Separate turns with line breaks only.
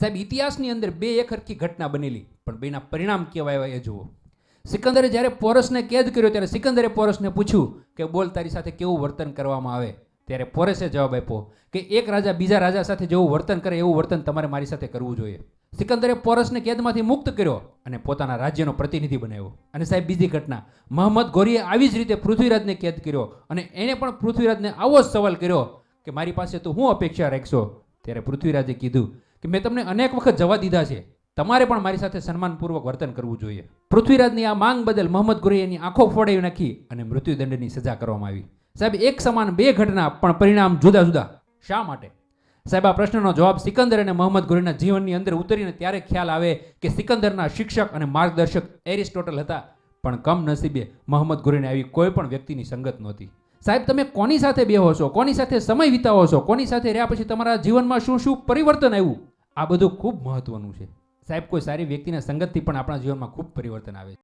સાહેબ ઇતિહાસની અંદર બે એક હરખી ઘટના બનેલી, પણ બેના પરિણામ કેવા આવ્યા એ જુઓ. સિકંદરે જ્યારે પોરસને કેદ કર્યો ત્યારે સિકંદરે પોરસને પૂછ્યું કે બોલ તારી સાથે કેવું વર્તન કરવામાં આવે. ત્યારે પોરસે જવાબ આપ્યો કે એક રાજા બીજા રાજા સાથે જેવું વર્તન કરે એવું વર્તન તમારે મારી સાથે કરવું જોઈએ. સિકંદરે પોરસને કેદમાંથી મુક્ત કર્યો અને પોતાના રાજ્યનો પ્રતિનિધિ બનાવ્યો. અને સાહેબ બીજી ઘટના, મહંમદ ગોરીએ આવી જ રીતે પૃથ્વીરાજને કેદ કર્યો અને એણે પણ પૃથ્વીરાજને આવો જ સવાલ કર્યો કે મારી પાસે તું શું અપેક્ષા રાખશો. ત્યારે પૃથ્વીરાજે કીધું કે મેં તમને અનેક વખત જવા દીધા છે, તમારે પણ મારી સાથે સન્માનપૂર્વક વર્તન કરવું જોઈએ. પૃથ્વીરાજની આ માંગ બદલ મહંમદ ગોરીએની આંખો ફોડાવી નાખી અને મૃત્યુદંડની સજા કરવામાં આવી. સાહેબ એક સમાન બે ઘટના પણ પરિણામ જુદા જુદા. શા માટે? સાહેબ આ પ્રશ્નનો જવાબ સિકંદર અને મહંમદ ગોરીના જીવનની અંદર ઉતરીને ત્યારે ખ્યાલ આવે કે સિકંદરના શિક્ષક અને માર્ગદર્શક એરિસ્ટોટલ હતા, પણ કમનસીબે મહંમદ ગોરીને આવી કોઈ પણ વ્યક્તિની સંગત નહોતી. સાહેબ તમે કોની સાથે બેહો છો, કોની સાથે સમય વિતાવો છો, કોની સાથે રહ્યા પછી તમારા જીવનમાં શું શું પરિવર્તન આવ્યું, આ બધું ખૂબ મહત્વનું છે. સાહેબ કોઈ સારી વ્યક્તિના સંગતથી પણ આપણા જીવનમાં ખૂબ પરિવર્તન આવે છે.